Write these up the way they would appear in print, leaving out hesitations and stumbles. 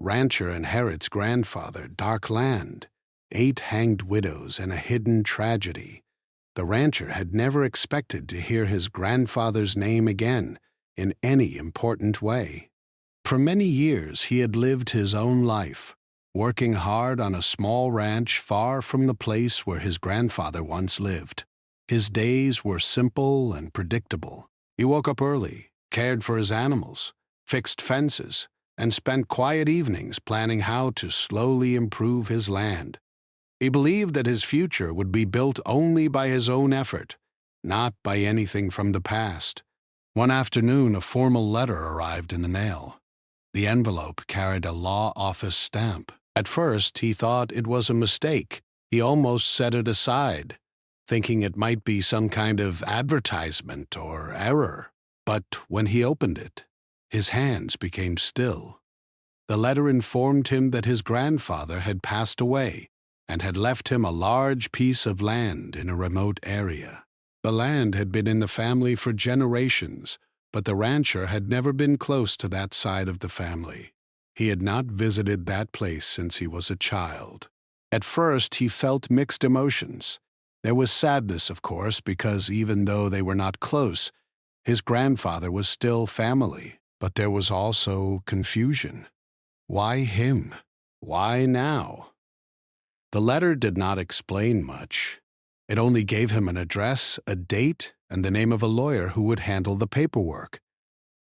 rancher inherits grandfather, dark land, 8 hanged widows, and a hidden tragedy. The rancher had never expected to hear his grandfather's name again in any important way. For many years he had lived his own life, working hard on a small ranch far from the place where his grandfather once lived. His days were simple and predictable. He woke up early, cared for his animals, fixed fences, and spent quiet evenings planning how to slowly improve his land. He believed that his future would be built only by his own effort, not by anything from the past. One afternoon, a formal letter arrived in the mail. The envelope carried a law office stamp. At first, he thought it was a mistake. He almost set it aside, thinking it might be some kind of advertisement or error. But when he opened it, his hands became still. The letter informed him that his grandfather had passed away and had left him a large piece of land in a remote area. The land had been in the family for generations, but the rancher had never been close to that side of the family. He had not visited that place since he was a child. At first, he felt mixed emotions. There was sadness, of course, because even though they were not close, his grandfather was still family. But there was also confusion. Why him? Why now? The letter did not explain much. It only gave him an address, a date, and the name of a lawyer who would handle the paperwork.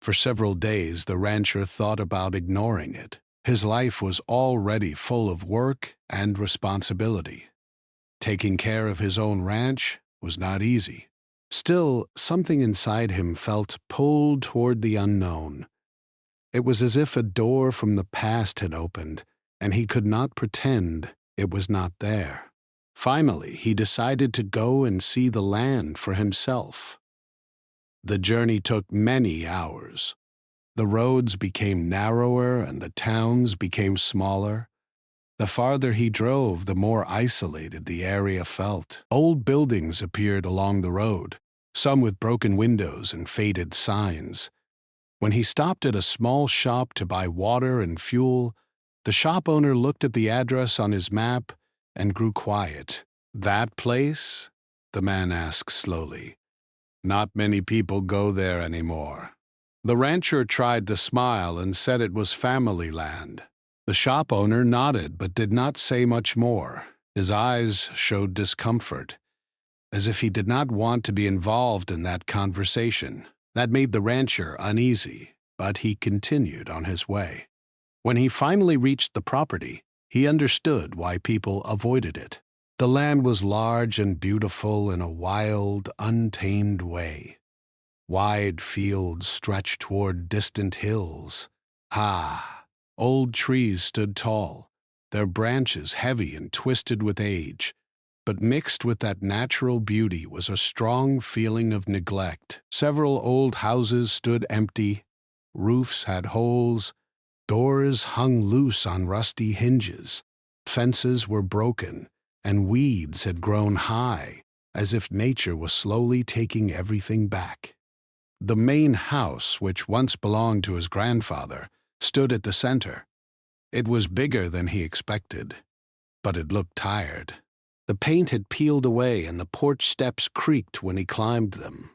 For several days, the rancher thought about ignoring it. His life was already full of work and responsibility. Taking care of his own ranch was not easy. Still, something inside him felt pulled toward the unknown. It was as if a door from the past had opened, and he could not pretend it was not there. Finally, he decided to go and see the land for himself. The journey took many hours. The roads became narrower and the towns became smaller. The farther he drove, the more isolated the area felt. Old buildings appeared along the road, some with broken windows and faded signs. When he stopped at a small shop to buy water and fuel, the shop owner looked at the address on his map and grew quiet. "That place?" the man asked slowly. "Not many people go there anymore." The rancher tried to smile and said it was family land. The shop owner nodded but did not say much more. His eyes showed discomfort, as if he did not want to be involved in that conversation. That made the rancher uneasy, but he continued on his way. When he finally reached the property, he understood why people avoided it. The land was large and beautiful in a wild, untamed way. Wide fields stretched toward distant hills. Old trees stood tall, their branches heavy and twisted with age. But mixed with that natural beauty was a strong feeling of neglect. Several old houses stood empty, roofs had holes, doors hung loose on rusty hinges, fences were broken, and weeds had grown high, as if nature was slowly taking everything back. The main house, which once belonged to his grandfather, stood at the center. It was bigger than he expected, but it looked tired. The paint had peeled away and the porch steps creaked when he climbed them.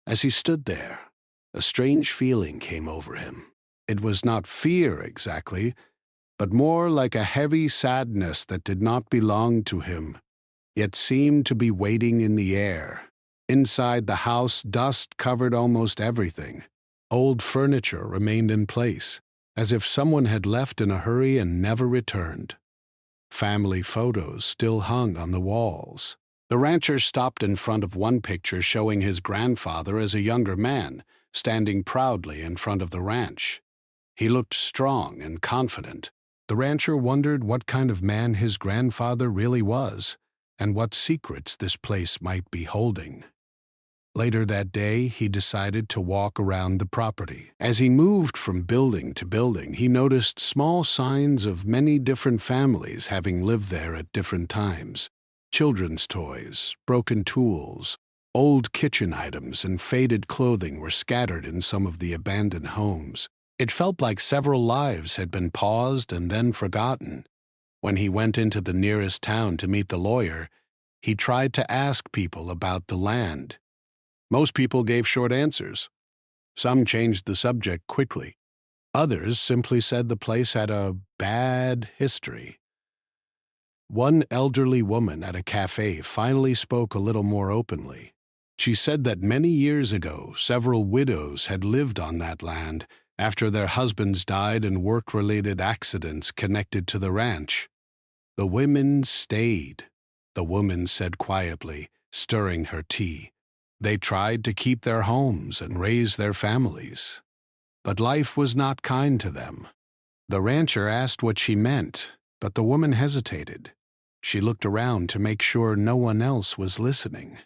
As he stood there, a strange feeling came over him. It was not fear exactly, but more like a heavy sadness that did not belong to him, yet seemed to be waiting in the air. Inside the house, dust covered almost everything. Old furniture remained in place, as if someone had left in a hurry and never returned. Family photos still hung on the walls. The rancher stopped in front of one picture showing his grandfather as a younger man, standing proudly in front of the ranch. He looked strong and confident. The rancher wondered what kind of man his grandfather really was, and what secrets this place might be holding. Later that day, he decided to walk around the property. As he moved from building to building, he noticed small signs of many different families having lived there at different times. Children's toys, broken tools, old kitchen items, and faded clothing were scattered in some of the abandoned homes. It felt like several lives had been paused and then forgotten. When he went into the nearest town to meet the lawyer, he tried to ask people about the land. Most people gave short answers. Some changed the subject quickly. Others simply said the place had a bad history. One elderly woman at a cafe finally spoke a little more openly. She said that many years ago, several widows had lived on that land after their husbands died in work-related accidents connected to the ranch. The women stayed, the woman said quietly, stirring her tea. They tried to keep their homes and raise their families. But life was not kind to them. The rancher asked what she meant, but the woman hesitated. She looked around to make sure no one else was listening.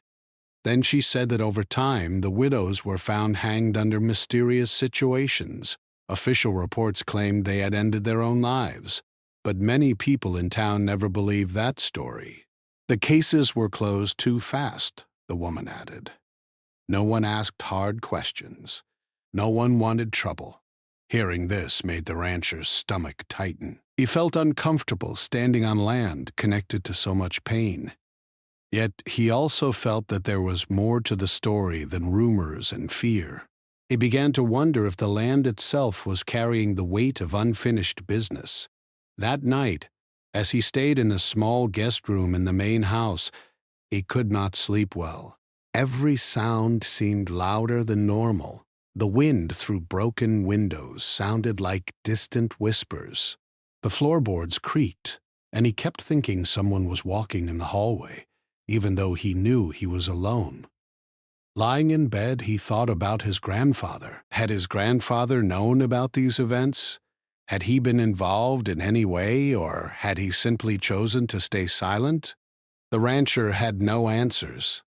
Then she said that over time, the widows were found hanged under mysterious situations. Official reports claimed they had ended their own lives, but many people in town never believed that story. The cases were closed too fast, the woman added. No one asked hard questions. No one wanted trouble. Hearing this made the rancher's stomach tighten. He felt uncomfortable standing on land connected to so much pain. Yet he also felt that there was more to the story than rumors and fear. He began to wonder if the land itself was carrying the weight of unfinished business. That night, as he stayed in a small guest room in the main house, he could not sleep well. Every sound seemed louder than normal. The wind through broken windows sounded like distant whispers. The floorboards creaked, and he kept thinking someone was walking in the hallway, even though he knew he was alone. Lying in bed, he thought about his grandfather. Had his grandfather known about these events? Had he been involved in any way, or had he simply chosen to stay silent? The rancher had no answers,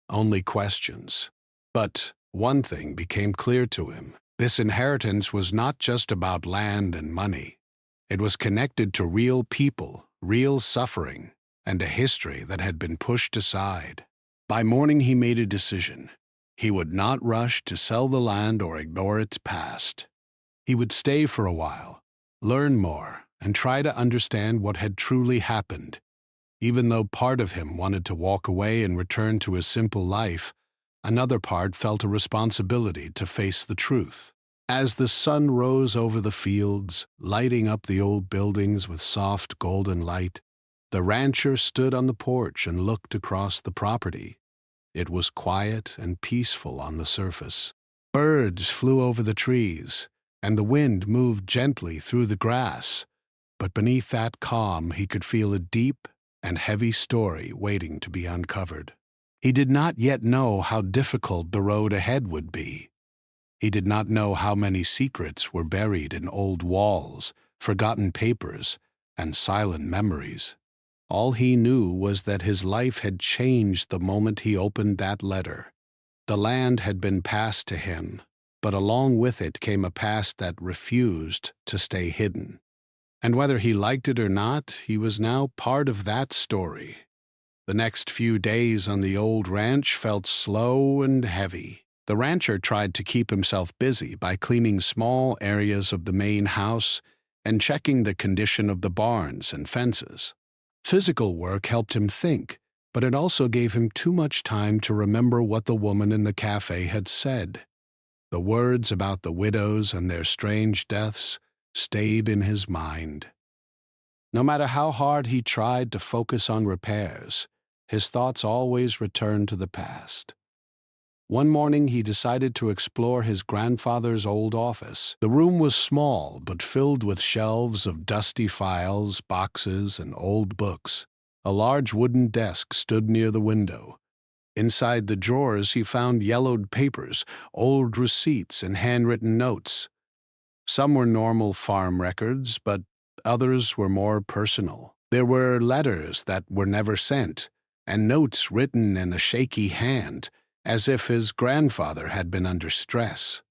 only questions. But one thing became clear to him. This inheritance was not just about land and money. It was connected to real people, real suffering, and a history that had been pushed aside. By morning, he made a decision. He would not rush to sell the land or ignore its past. He would stay for a while, learn more, and try to understand what had truly happened. Even though part of him wanted to walk away and return to his simple life, another part felt a responsibility to face the truth. As the sun rose over the fields, lighting up the old buildings with soft golden light, the rancher stood on the porch and looked across the property. It was quiet and peaceful on the surface. Birds flew over the trees, and the wind moved gently through the grass. But beneath that calm, he could feel a deep and heavy story waiting to be uncovered. He did not yet know how difficult the road ahead would be. He did not know how many secrets were buried in old walls, forgotten papers, and silent memories. All he knew was that his life had changed the moment he opened that letter. The land had been passed to him, but along with it came a past that refused to stay hidden. And whether he liked it or not, he was now part of that story. The next few days on the old ranch felt slow and heavy. The rancher tried to keep himself busy by cleaning small areas of the main house and checking the condition of the barns and fences. Physical work helped him think, but it also gave him too much time to remember what the woman in the cafe had said. The words about the widows and their strange deaths stayed in his mind. No matter how hard he tried to focus on repairs, his thoughts always returned to the past. One morning, he decided to explore his grandfather's old office. The room was small, but filled with shelves of dusty files, boxes, and old books. A large wooden desk stood near the window. Inside the drawers, he found yellowed papers, old receipts, and handwritten notes. Some were normal farm records, but others were more personal. There were letters that were never sent, and notes written in a shaky hand, as if his grandfather had been under stress.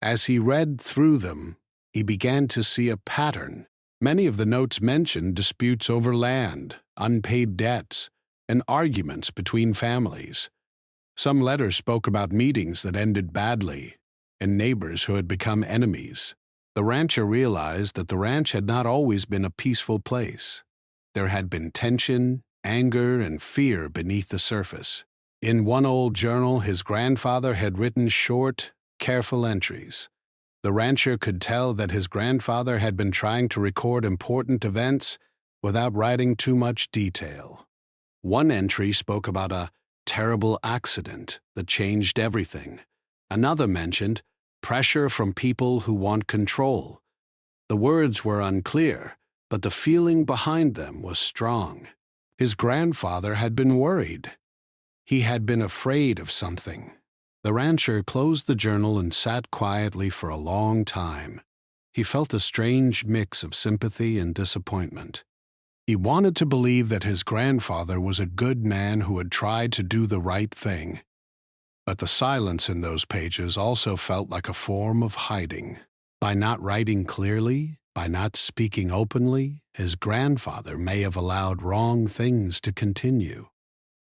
As he read through them, he began to see a pattern. Many of the notes mentioned disputes over land, unpaid debts, and arguments between families. Some letters spoke about meetings that ended badly and neighbors who had become enemies. The rancher realized that the ranch had not always been a peaceful place. There had been tension, anger, and fear beneath the surface. In one old journal, his grandfather had written short, careful entries. The rancher could tell that his grandfather had been trying to record important events without writing too much detail. One entry spoke about a terrible accident that changed everything. Another mentioned pressure from people who want control. The words were unclear, but the feeling behind them was strong. His grandfather had been worried. He had been afraid of something. The rancher closed the journal and sat quietly for a long time. He felt a strange mix of sympathy and disappointment. He wanted to believe that his grandfather was a good man who had tried to do the right thing. But the silence in those pages also felt like a form of hiding. By not writing clearly, by not speaking openly, his grandfather may have allowed wrong things to continue.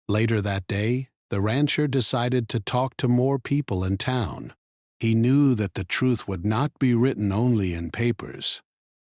Later that day, the rancher decided to talk to more people in town. He knew that the truth would not be written only in papers.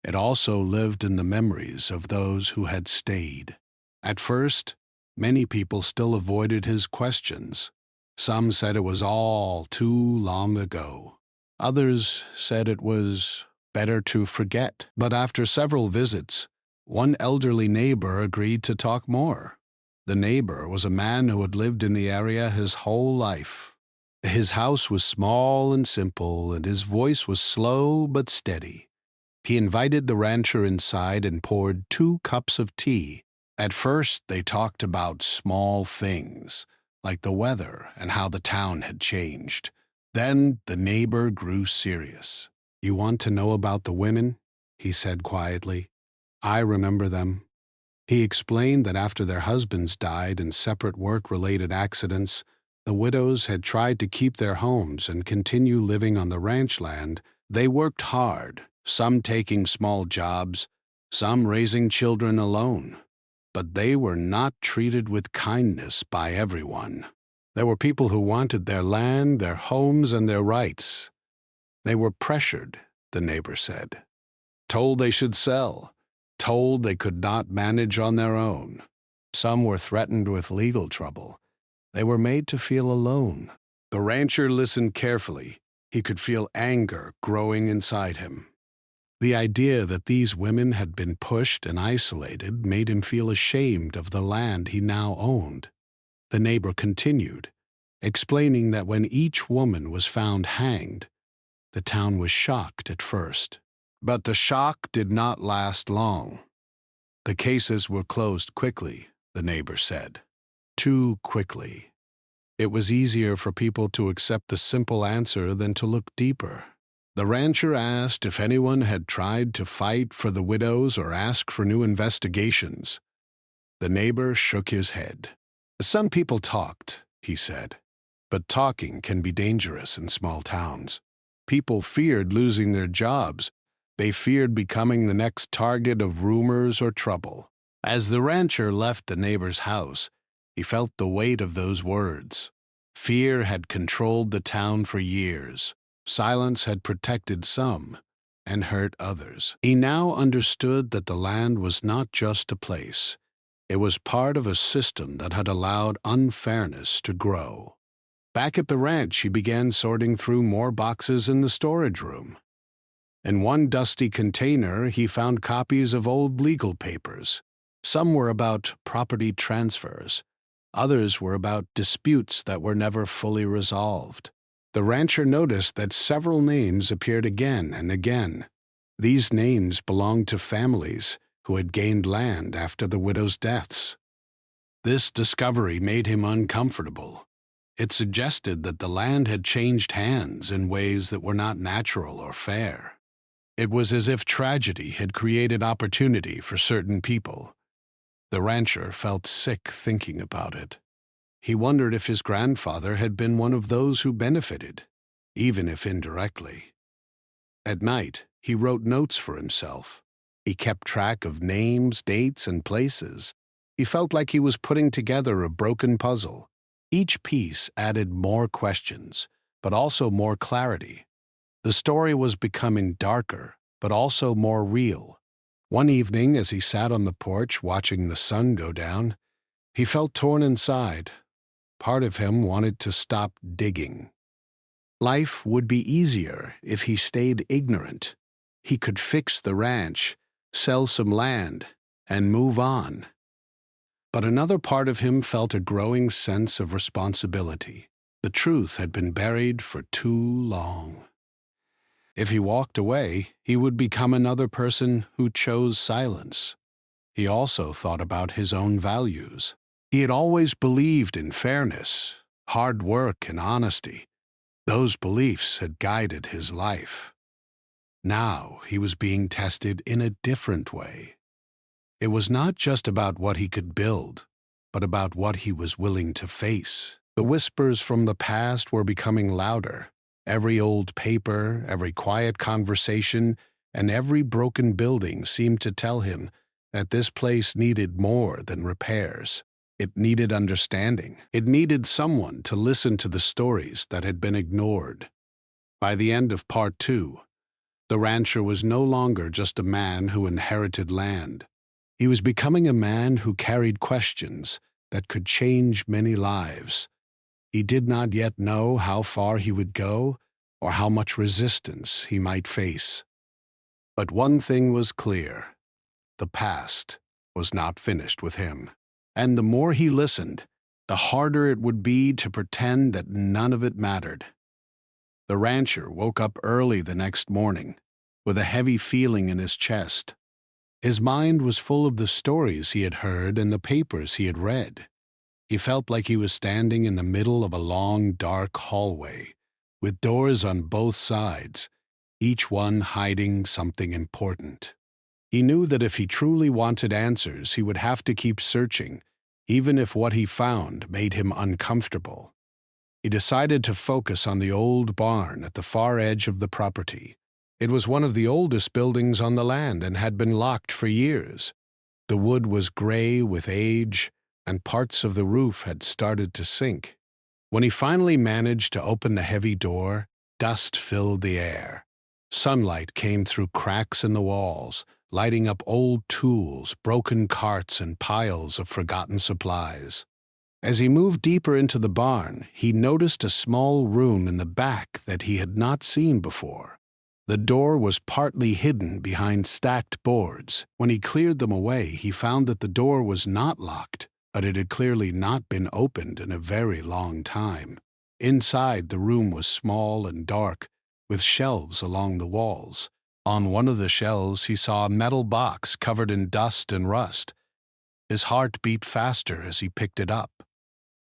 It also lived in the memories of those who had stayed. At first, many people still avoided his questions. Some said it was all too long ago. Others said it was better to forget. But after several visits, one elderly neighbor agreed to talk more. The neighbor was a man who had lived in the area his whole life. His house was small and simple, and his voice was slow but steady. He invited the rancher inside and poured 2 cups of tea. At first, they talked about small things, like the weather and how the town had changed. Then the neighbor grew serious. "You want to know about the women?" he said quietly. "I remember them." He explained that after their husbands died in separate work-related accidents, the widows had tried to keep their homes and continue living on the ranch land. They worked hard, some taking small jobs, some raising children alone. But they were not treated with kindness by everyone. There were people who wanted their land, their homes, and their rights. They were pressured, the neighbor said, told they should sell, told they could not manage on their own. Some were threatened with legal trouble. They were made to feel alone. The rancher listened carefully. He could feel anger growing inside him. The idea that these women had been pushed and isolated made him feel ashamed of the land he now owned. The neighbor continued, explaining that when each woman was found hanged, the town was shocked at first. But the shock did not last long. The cases were closed quickly, the neighbor said. Too quickly. It was easier for people to accept the simple answer than to look deeper. The rancher asked if anyone had tried to fight for the widows or ask for new investigations. The neighbor shook his head. "Some people talked," he said, "but talking can be dangerous in small towns. People feared losing their jobs. They feared becoming the next target of rumors or trouble." As the rancher left the neighbor's house, he felt the weight of those words. Fear had controlled the town for years. Silence had protected some and hurt others. He now understood that the land was not just a place. It was part of a system that had allowed unfairness to grow. Back at the ranch, he began sorting through more boxes in the storage room. In one dusty container, he found copies of old legal papers. Some were about property transfers. Others were about disputes that were never fully resolved. The rancher noticed that several names appeared again and again. These names belonged to families who had gained land after the widows' deaths. This discovery made him uncomfortable. It suggested that the land had changed hands in ways that were not natural or fair. It was as if tragedy had created opportunity for certain people. The rancher felt sick thinking about it. He wondered if his grandfather had been one of those who benefited, even if indirectly. At night, he wrote notes for himself. He kept track of names, dates, and places. He felt like he was putting together a broken puzzle. Each piece added more questions, but also more clarity. The story was becoming darker, but also more real. One evening, as he sat on the porch watching the sun go down, he felt torn inside. Part of him wanted to stop digging. Life would be easier if he stayed ignorant. He could fix the ranch, sell some land, and move on. But another part of him felt a growing sense of responsibility. The truth had been buried for too long. If he walked away, he would become another person who chose silence. He also thought about his own values. He had always believed in fairness, hard work, and honesty. Those beliefs had guided his life. Now he was being tested in a different way. It was not just about what he could build, but about what he was willing to face. The whispers from the past were becoming louder. Every old paper, every quiet conversation, and every broken building seemed to tell him that this place needed more than repairs. It needed understanding. It needed someone to listen to the stories that had been ignored. By the end of part 2, the rancher was no longer just a man who inherited land. He was becoming a man who carried questions that could change many lives. He did not yet know how far he would go or how much resistance he might face. But one thing was clear: the past was not finished with him. And the more he listened, the harder it would be to pretend that none of it mattered. The rancher woke up early the next morning, with a heavy feeling in his chest. His mind was full of the stories he had heard and the papers he had read. He felt like he was standing in the middle of a long, dark hallway, with doors on both sides, each one hiding something important. He knew that if he truly wanted answers, he would have to keep searching, even if what he found made him uncomfortable. He decided to focus on the old barn at the far edge of the property. It was one of the oldest buildings on the land and had been locked for years. The wood was gray with age, and parts of the roof had started to sink. When he finally managed to open the heavy door, dust filled the air. Sunlight came through cracks in the walls, lighting up old tools, broken carts, and piles of forgotten supplies. As he moved deeper into the barn, he noticed a small room in the back that he had not seen before. The door was partly hidden behind stacked boards. When he cleared them away, he found that the door was not locked, but it had clearly not been opened in a very long time. Inside, the room was small and dark, with shelves along the walls. On one of the shelves, he saw a metal box covered in dust and rust. His heart beat faster as he picked it up.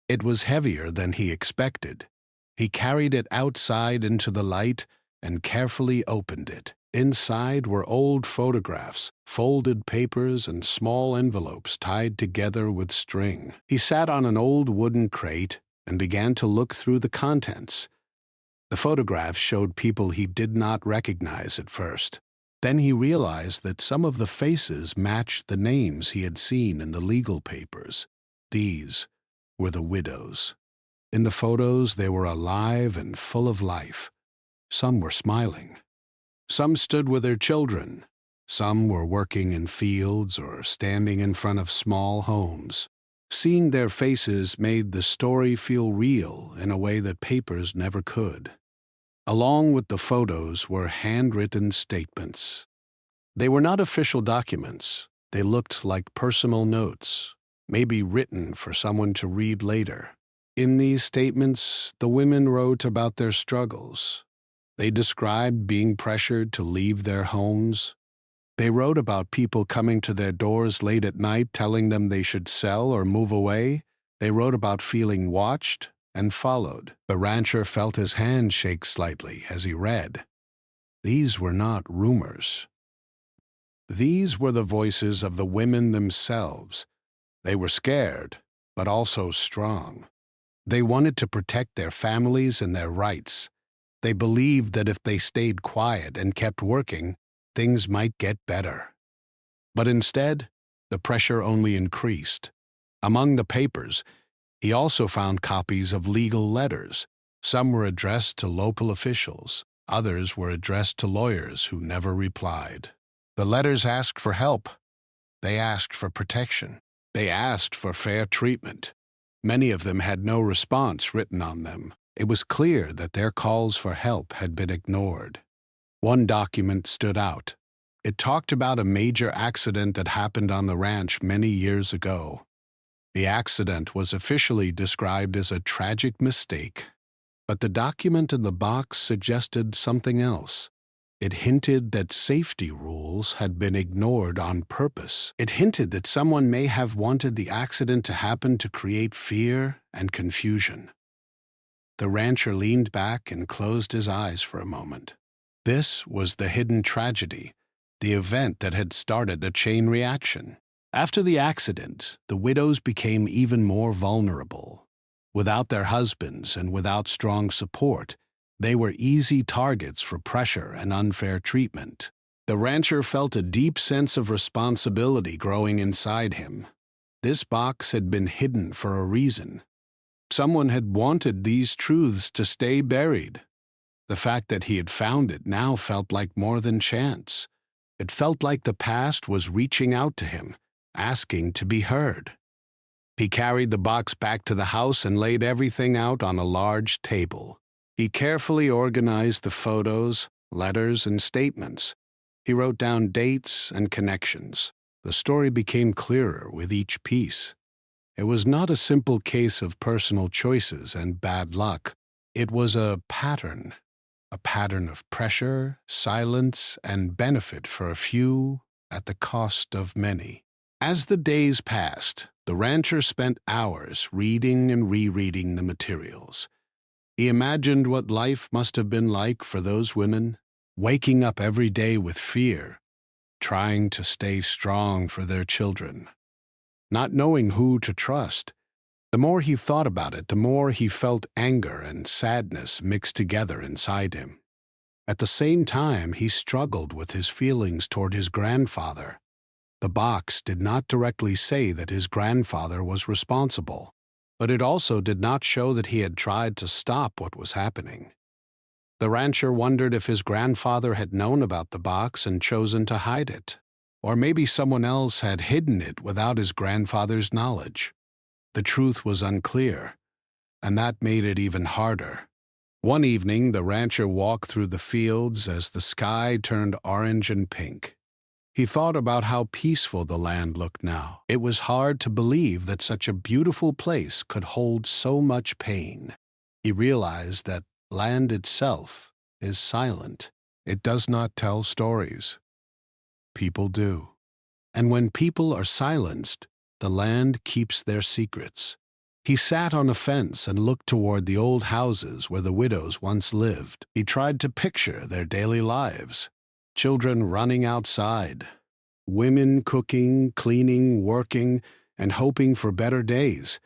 It was heavier than he expected. He carried it outside into the light and carefully opened it. Inside were old photographs, folded papers, and small envelopes tied together with string. He sat on an old wooden crate and began to look through the contents. The photographs showed people he did not recognize at first. Then he realized that some of the faces matched the names he had seen in the legal papers. These were the widows. In the photos, they were alive and full of life. Some were smiling. Some stood with their children. Some were working in fields or standing in front of small homes. Seeing their faces made the story feel real in a way that papers never could. Along with the photos were handwritten statements. They were not official documents. They looked like personal notes, maybe written for someone to read later. In these statements, the women wrote about their struggles. They described being pressured to leave their homes. They wrote about people coming to their doors late at night telling them they should sell or move away. They wrote about feeling watched and followed. The rancher felt his hand shake slightly as he read. These were not rumors. These were the voices of the women themselves. They were scared, but also strong. They wanted to protect their families and their rights. They believed that if they stayed quiet and kept working, things might get better. But instead, the pressure only increased. Among the papers, he also found copies of legal letters. Some were addressed to local officials. Others were addressed to lawyers who never replied. The letters asked for help. They asked for protection. They asked for fair treatment. Many of them had no response written on them. It was clear that their calls for help had been ignored. One document stood out. It talked about a major accident that happened on the ranch many years ago. The accident was officially described as a tragic mistake, but the document in the box suggested something else. It hinted that safety rules had been ignored on purpose. It hinted that someone may have wanted the accident to happen to create fear and confusion. The rancher leaned back and closed his eyes for a moment. This was the hidden tragedy, the event that had started a chain reaction. After the accident, the widows became even more vulnerable. Without their husbands and without strong support, they were easy targets for pressure and unfair treatment. The rancher felt a deep sense of responsibility growing inside him. This box had been hidden for a reason. Someone had wanted these truths to stay buried. The fact that he had found it now felt like more than chance. It felt like the past was reaching out to him, asking to be heard. He carried the box back to the house and laid everything out on a large table. He carefully organized the photos, letters, and statements. He wrote down dates and connections. The story became clearer with each piece. It was not a simple case of personal choices and bad luck. It was a pattern of pressure, silence, and benefit for a few at the cost of many. As the days passed, the rancher spent hours reading and rereading the materials. He imagined what life must have been like for those women, waking up every day with fear, trying to stay strong for their children, not knowing who to trust. The more he thought about it, the more he felt anger and sadness mixed together inside him. At the same time, he struggled with his feelings toward his grandfather. The box did not directly say that his grandfather was responsible, but it also did not show that he had tried to stop what was happening. The rancher wondered if his grandfather had known about the box and chosen to hide it, or maybe someone else had hidden it without his grandfather's knowledge. The truth was unclear, and that made it even harder. One evening, the rancher walked through the fields as the sky turned orange and pink. He thought about how peaceful the land looked now. It was hard to believe that such a beautiful place could hold so much pain. He realized that land itself is silent. It does not tell stories. People do. And when people are silenced, the land keeps their secrets. He sat on a fence and looked toward the old houses where the widows once lived. He tried to picture their daily lives. Children running outside, women cooking, cleaning, working, and hoping for better days.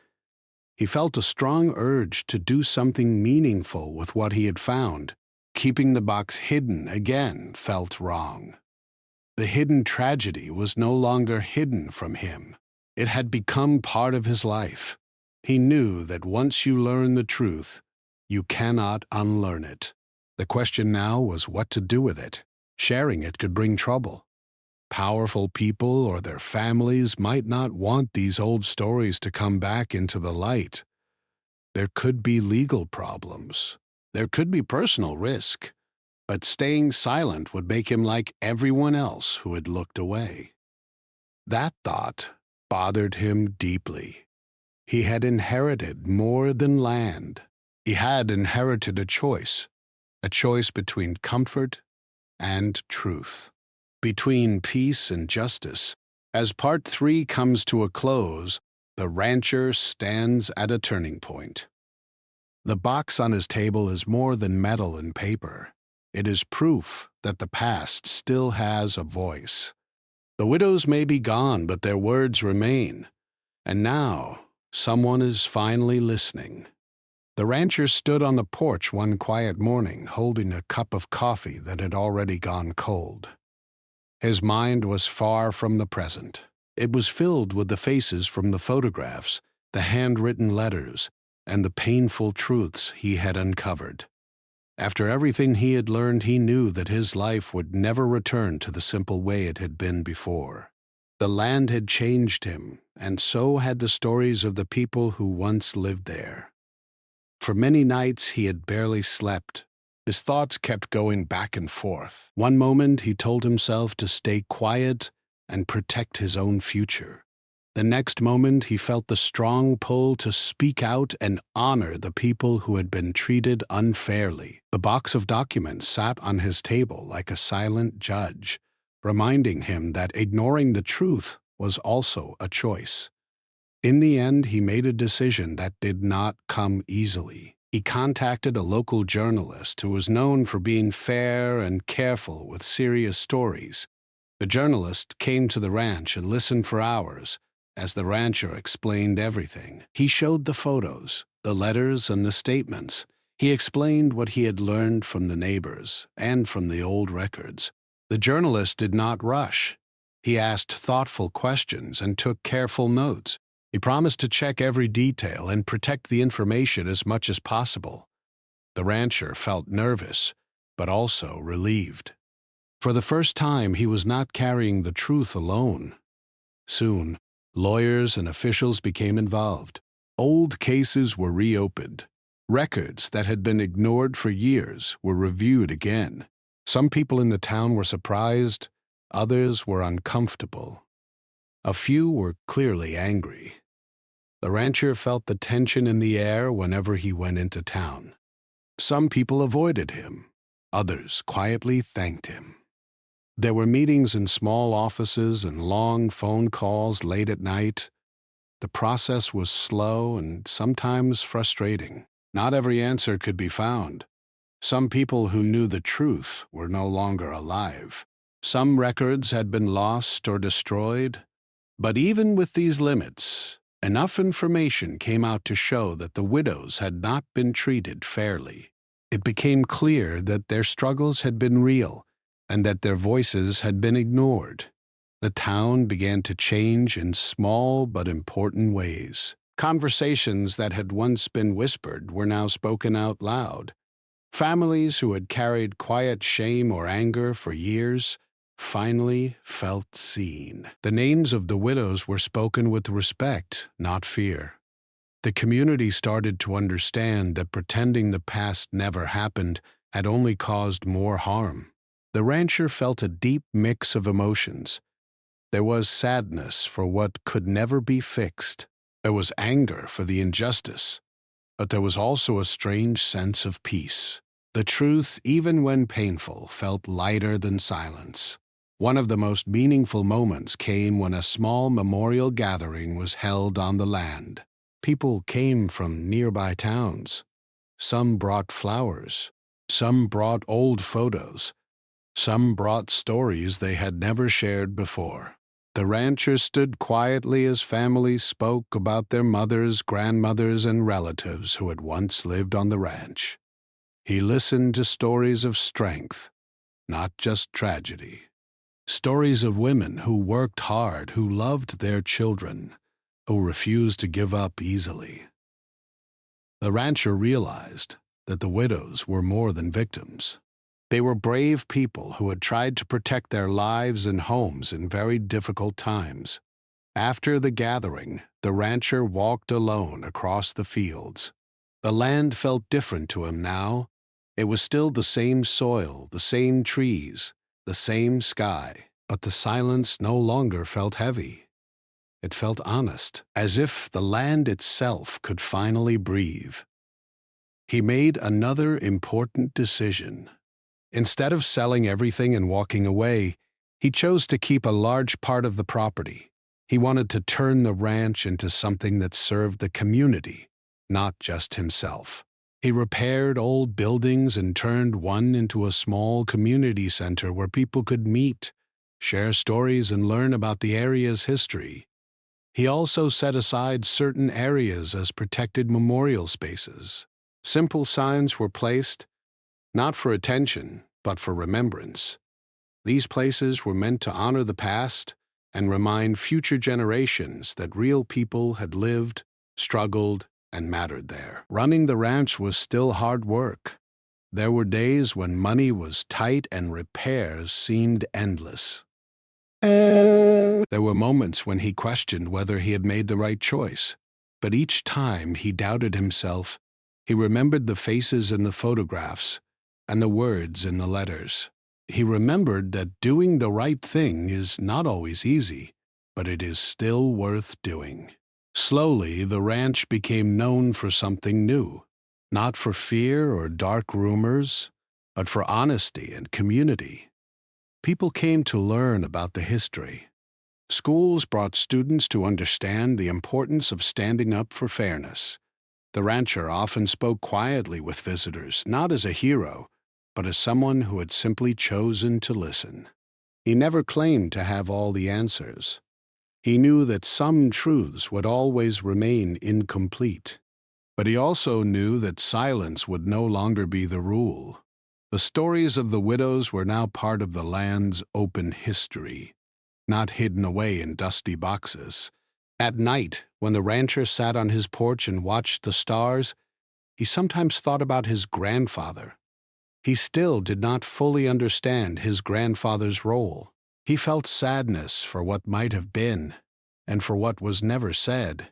He felt a strong urge to do something meaningful with what he had found. Keeping the box hidden again felt wrong. The hidden tragedy was no longer hidden from him. It had become part of his life. He knew that once you learn the truth, you cannot unlearn it. The question now was what to do with it. Sharing it could bring trouble. Powerful people or their families might not want these old stories to come back into the light. There could be legal problems. There could be personal risk. But staying silent would make him like everyone else who had looked away. That thought bothered him deeply. He had inherited more than land. He had inherited a choice between comfort and truth, between peace and justice. As part 3 comes to a close, the rancher stands at a turning point. The box on his table is more than metal and paper. It is proof that the past still has a voice. The widows may be gone, but their words remain. And now, someone is finally listening. The rancher stood on the porch one quiet morning, holding a cup of coffee that had already gone cold. His mind was far from the present. It was filled with the faces from the photographs, the handwritten letters, and the painful truths he had uncovered. After everything he had learned, he knew that his life would never return to the simple way it had been before. The land had changed him, and so had the stories of the people who once lived there. For many nights he had barely slept. His thoughts kept going back and forth. One moment he told himself to stay quiet and protect his own future. The next moment he felt the strong pull to speak out and honor the people who had been treated unfairly. The box of documents sat on his table like a silent judge, reminding him that ignoring the truth was also a choice. In the end, he made a decision that did not come easily. He contacted a local journalist who was known for being fair and careful with serious stories. The journalist came to the ranch and listened for hours as the rancher explained everything. He showed the photos, the letters, and the statements. He explained what he had learned from the neighbors and from the old records. The journalist did not rush. He asked thoughtful questions and took careful notes. He promised to check every detail and protect the information as much as possible. The rancher felt nervous, but also relieved. For the first time, he was not carrying the truth alone. Soon, lawyers and officials became involved. Old cases were reopened. Records that had been ignored for years were reviewed again. Some people in the town were surprised, others were uncomfortable. A few were clearly angry. The rancher felt the tension in the air whenever he went into town. Some people avoided him, others quietly thanked him. There were meetings in small offices and long phone calls late at night. The process was slow and sometimes frustrating. Not every answer could be found. Some people who knew the truth were no longer alive. Some records had been lost or destroyed. But even with these limits, enough information came out to show that the widows had not been treated fairly. It became clear that their struggles had been real and that their voices had been ignored. The town began to change in small but important ways. Conversations that had once been whispered were now spoken out loud. Families who had carried quiet shame or anger for years finally felt seen. The names of the widows were spoken with respect, not fear. The community started to understand that pretending the past never happened had only caused more harm. The rancher felt a deep mix of emotions. There was sadness for what could never be fixed. There was anger for the injustice, but there was also a strange sense of peace. The truth, even when painful, felt lighter than silence. One of the most meaningful moments came when a small memorial gathering was held on the land. People came from nearby towns. Some brought flowers. Some brought old photos. Some brought stories they had never shared before. The rancher stood quietly as families spoke about their mothers, grandmothers, and relatives who had once lived on the ranch. He listened to stories of strength, not just tragedy. Stories of women who worked hard, who loved their children, who refused to give up easily. The rancher realized that the widows were more than victims. They were brave people who had tried to protect their lives and homes in very difficult times. After the gathering, the rancher walked alone across the fields. The land felt different to him now. It was still the same soil, the same trees, the same sky, but the silence no longer felt heavy. It felt honest, as if the land itself could finally breathe. He made another important decision. Instead of selling everything and walking away, he chose to keep a large part of the property. He wanted to turn the ranch into something that served the community, not just himself. He repaired old buildings and turned one into a small community center where people could meet, share stories, and learn about the area's history. He also set aside certain areas as protected memorial spaces. Simple signs were placed, not for attention, but for remembrance. These places were meant to honor the past and remind future generations that real people had lived, struggled, and mattered there. Running the ranch was still hard work. There were days when money was tight and repairs seemed endless. There were moments when he questioned whether he had made the right choice, but each time he doubted himself, he remembered the faces in the photographs and the words in the letters. He remembered that doing the right thing is not always easy, but it is still worth doing. Slowly, the ranch became known for something new, not for fear or dark rumors, but for honesty and community. People came to learn about the history. Schools brought students to understand the importance of standing up for fairness. The rancher often spoke quietly with visitors, not as a hero, but as someone who had simply chosen to listen. He never claimed to have all the answers. He knew that some truths would always remain incomplete, but he also knew that silence would no longer be the rule. The stories of the widows were now part of the land's open history, not hidden away in dusty boxes. At night, when the rancher sat on his porch and watched the stars, he sometimes thought about his grandfather. He still did not fully understand his grandfather's role. He felt sadness for what might have been, and for what was never said.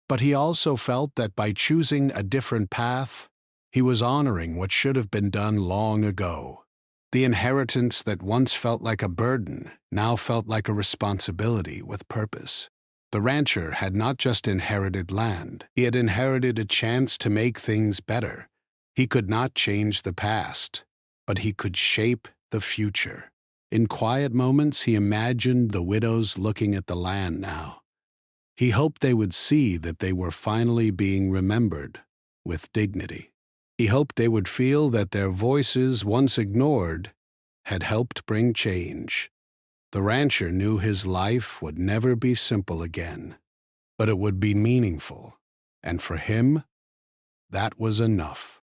But he also felt that by choosing a different path, he was honoring what should have been done long ago. The inheritance that once felt like a burden now felt like a responsibility with purpose. The rancher had not just inherited land, he had inherited a chance to make things better. He could not change the past, but he could shape the future. In quiet moments, he imagined the widows looking at the land now. He hoped they would see that they were finally being remembered with dignity. He hoped they would feel that their voices, once ignored, had helped bring change. The rancher knew his life would never be simple again, but it would be meaningful, and for him, that was enough.